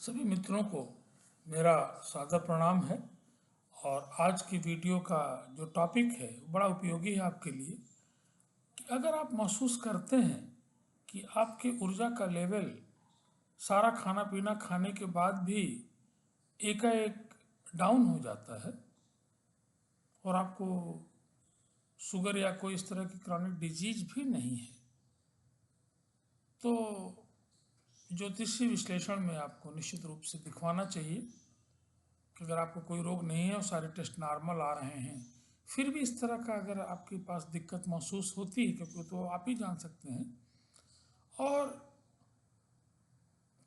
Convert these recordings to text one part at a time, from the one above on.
सभी मित्रों को मेरा सादर प्रणाम है। और आज की वीडियो का जो टॉपिक है वो बड़ा उपयोगी है आपके लिए कि अगर आप महसूस करते हैं कि आपकी ऊर्जा का लेवल सारा खाना पीना खाने के बाद भी एकाएक डाउन हो जाता है और आपको शुगर या कोई इस तरह की क्रॉनिक डिजीज भी नहीं है, तो ज्योतिषीय विश्लेषण में आपको निश्चित रूप से दिखवाना चाहिए कि अगर आपको कोई रोग नहीं है और सारे टेस्ट नॉर्मल आ रहे हैं, फिर भी इस तरह का अगर आपके पास दिक्कत महसूस होती है, क्योंकि तो आप ही जान सकते हैं, और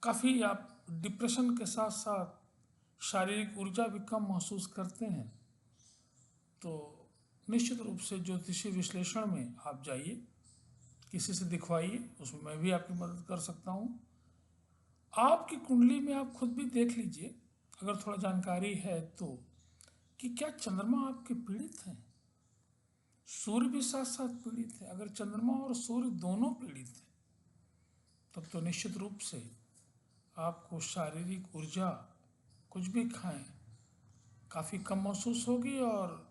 काफ़ी आप डिप्रेशन के साथ साथ शारीरिक ऊर्जा भी कम महसूस करते हैं, तो निश्चित रूप से ज्योतिषीय विश्लेषण में आप जाइए, किसी से दिखवाइए। उसमें मैं भी आपकी मदद कर सकता हूँ। आपकी कुंडली में आप खुद भी देख लीजिए, अगर थोड़ा जानकारी है तो, कि क्या चंद्रमा आपके पीड़ित हैं। सूर्य भी साथ साथ पीड़ित है। अगर चंद्रमा और सूर्य दोनों पीड़ित हैं तब तो निश्चित रूप से आपको शारीरिक ऊर्जा कुछ भी खाएं काफ़ी कम महसूस होगी, और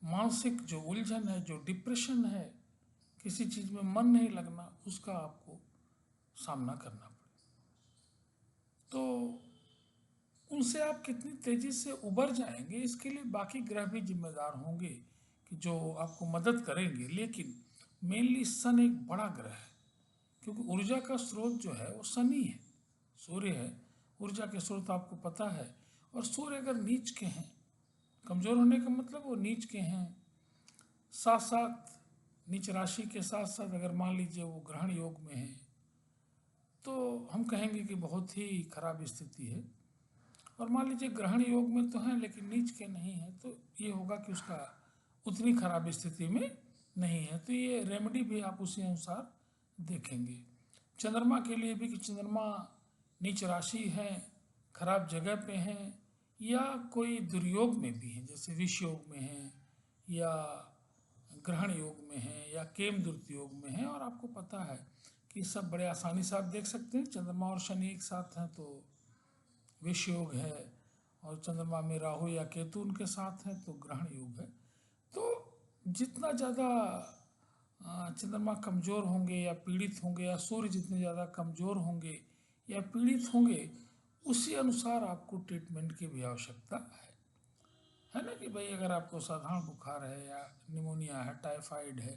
मानसिक जो उलझन है, जो डिप्रेशन है, किसी चीज़ में मन नहीं लगना, उसका आपको सामना करना पड़े। तो उनसे आप कितनी तेज़ी से उबर जाएंगे, इसके लिए बाकी ग्रह भी जिम्मेदार होंगे कि जो आपको मदद करेंगे। लेकिन मेनली सन एक बड़ा ग्रह है, क्योंकि ऊर्जा का स्रोत जो है वो शनि है, सूर्य है। ऊर्जा के स्रोत आपको पता है। और सूर्य अगर नीच के हैं, कमज़ोर होने का मतलब वो नीच के हैं, साथ साथ नीच राशि के साथ साथ अगर मान लीजिए वो ग्रहण योग में है, तो हम कहेंगे कि बहुत ही खराब स्थिति है। और मान लीजिए ग्रहण योग में तो है लेकिन नीच के नहीं है, तो ये होगा कि उसका उतनी खराब स्थिति में नहीं है। तो ये रेमेडी भी आप उसी अनुसार देखेंगे। चंद्रमा के लिए भी कि चंद्रमा नीच राशि है, खराब जगह पे हैं, या कोई दुर्योग में भी हैं, जैसे विष योग में हैं, या ग्रहण योग में हैं, या केम द्रुत योग में हैं, और आपको पता है कि सब बड़े आसानी से आप देख सकते हैं। चंद्रमा और शनि एक साथ हैं तो विष योग है, और चंद्रमा में राहु या केतु उनके साथ हैं तो ग्रहण योग है। तो जितना ज़्यादा चंद्रमा कमज़ोर होंगे या पीड़ित होंगे, या सूर्य जितने ज़्यादा कमज़ोर होंगे या पीड़ित होंगे, उसी अनुसार आपको ट्रीटमेंट की भी आवश्यकता है ना। कि भाई अगर आपको साधारण बुखार है या निमोनिया है, टाइफाइड है,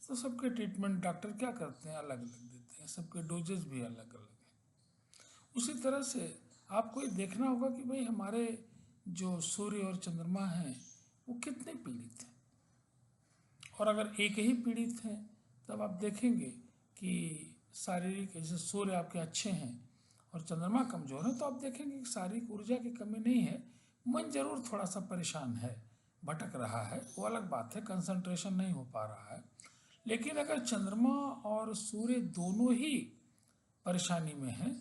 तो सबके ट्रीटमेंट डॉक्टर क्या करते हैं, अलग अलग देते हैं, सबके डोजेस भी अलग अलग हैं। उसी तरह से आपको ये देखना होगा कि भाई हमारे जो सूर्य और चंद्रमा हैं वो कितने पीड़ित हैं। और अगर एक ही पीड़ित हैं तब आप देखेंगे कि शारीरिक, जैसे सूर्य आपके अच्छे हैं और चंद्रमा कमज़ोर है, तो आप देखेंगे कि शारीरिक ऊर्जा की कमी नहीं है, मन जरूर थोड़ा सा परेशान है, भटक रहा है, वो अलग बात है, कंसंट्रेशन नहीं हो पा रहा है। लेकिन अगर चंद्रमा और सूर्य दोनों ही परेशानी में हैं,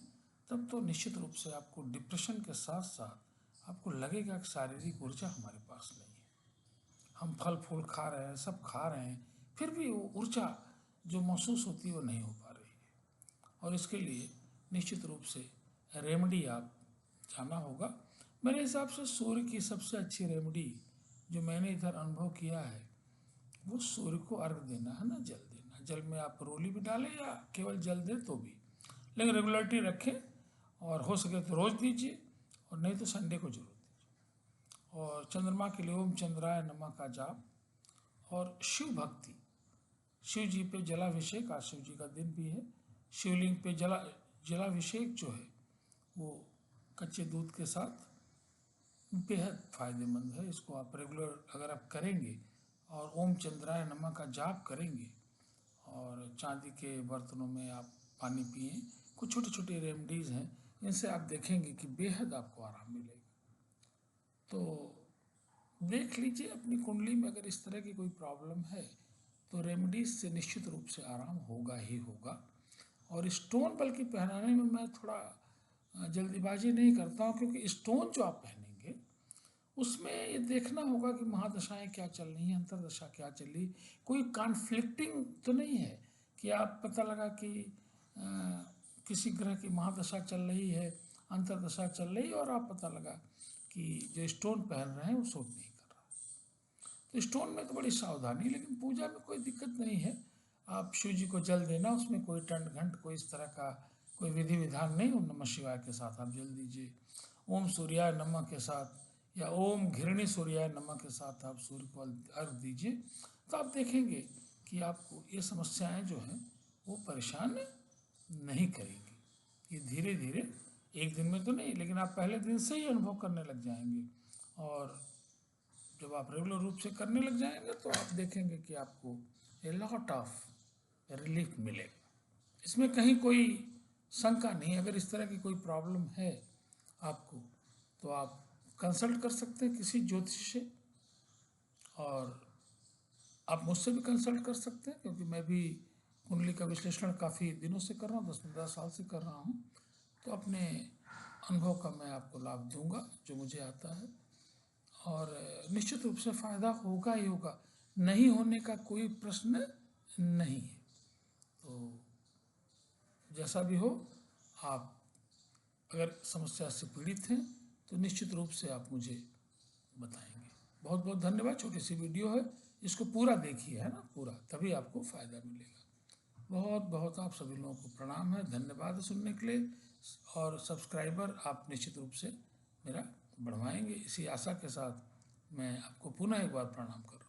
तब तो निश्चित रूप से आपको डिप्रेशन के साथ साथ आपको लगेगा कि शारीरिक ऊर्जा हमारे पास नहीं है। हम फल फूल खा रहे हैं, सब खा रहे हैं, फिर भी वो ऊर्जा जो महसूस होती है वो नहीं हो पा रही है। और इसके लिए निश्चित रूप से रेमेडी आप जाना होगा। मेरे हिसाब से सूर्य की सबसे अच्छी रेमेडी जो मैंने इधर अनुभव किया है, वो सूर्य को अर्घ देना है ना, जल देना। जल में आप रोली भी डालें या केवल जल दें तो भी, लेकिन रेगुलरिटी रखें, और हो सके तो रोज़ दीजिए, और नहीं तो संडे को जरूर दीजिए। और चंद्रमा के लिए ओम चंद्राय नमः का जाप, और शिव भक्ति, शिव जी पे जलाभिषेक, आज शिव जी का दिन भी है, शिवलिंग पे जलाभिषेक जो है वो कच्चे दूध के साथ बेहद फायदेमंद है। इसको आप रेगुलर अगर आप करेंगे और ओम चंद्राय नमः का जाप करेंगे, और चांदी के बर्तनों में आप पानी पिएं, कुछ छोटी छोटी रेमेडीज़ हैं, इनसे आप देखेंगे कि बेहद आपको आराम मिलेगा। तो देख लीजिए अपनी कुंडली में अगर इस तरह की कोई प्रॉब्लम है, तो रेमेडीज से निश्चित रूप से आराम होगा ही होगा। और स्टोन बल्कि पहनाने में मैं थोड़ा जल्दीबाजी नहीं करता हूँ, क्योंकि स्टोन जो आप पहनेंगे उसमें ये देखना होगा कि महादशाएं क्या चल रही हैं, अंतरदशा क्या चल रही, कोई कॉन्फ्लिक्टिंग तो नहीं है कि आप पता लगा कि किसी ग्रह की महादशा चल रही है अंतर्दशा चल रही और आप पता लगा कि जो स्टोन पहन रहे हैं वो सूट नहीं कर रहा। तो स्टोन में तो बड़ी सावधानी, लेकिन पूजा में कोई दिक्कत नहीं है। आप शिव जी को जल देना, उसमें कोई टंट घंट कोई इस तरह का कोई विधि विधान नहीं। ओम नमः शिवाय के साथ आप जल दीजिए, ओम सूर्याय नमः के साथ या ओम घृणी सूर्याय नमः के साथ आप सूर्य को अर्घ दीजिए। तो आप देखेंगे कि आपको ये समस्याएं जो हैं वो परेशान नहीं करेंगी। ये धीरे धीरे, एक दिन में तो नहीं, लेकिन आप पहले दिन से ही अनुभव करने लग जाएंगे। और जब आप रेगुलर रूप से करने लग जाएंगे तो आप देखेंगे कि आपको ए लॉट ऑफ रिलीफ मिलेगा। इसमें कहीं कोई शंका नहीं। अगर इस तरह की कोई प्रॉब्लम है आपको तो आप कंसल्ट कर सकते हैं किसी ज्योतिष से, और आप मुझसे भी कंसल्ट कर सकते हैं, क्योंकि मैं भी कुंडली का विश्लेषण काफ़ी दिनों से कर रहा हूँ, 10-15 साल से कर रहा हूँ। तो अपने अनुभव का मैं आपको लाभ दूंगा जो मुझे आता है, और निश्चित रूप से फ़ायदा होगा ही होगा, नहीं होने का कोई प्रश्न नहीं है। तो जैसा भी हो, आप अगर समस्या से पीड़ित हैं तो निश्चित रूप से आप मुझे बताएंगे। बहुत बहुत धन्यवाद। छोटी सी वीडियो है, इसको पूरा देखिए, है ना, पूरा, तभी आपको फ़ायदा मिलेगा। बहुत बहुत आप सभी लोगों को प्रणाम है, धन्यवाद सुनने के लिए। और सब्सक्राइबर आप निश्चित रूप से मेरा बढ़वाएंगे, इसी आशा के साथ मैं आपको पुनः एक बार प्रणाम कर रहा हूँ।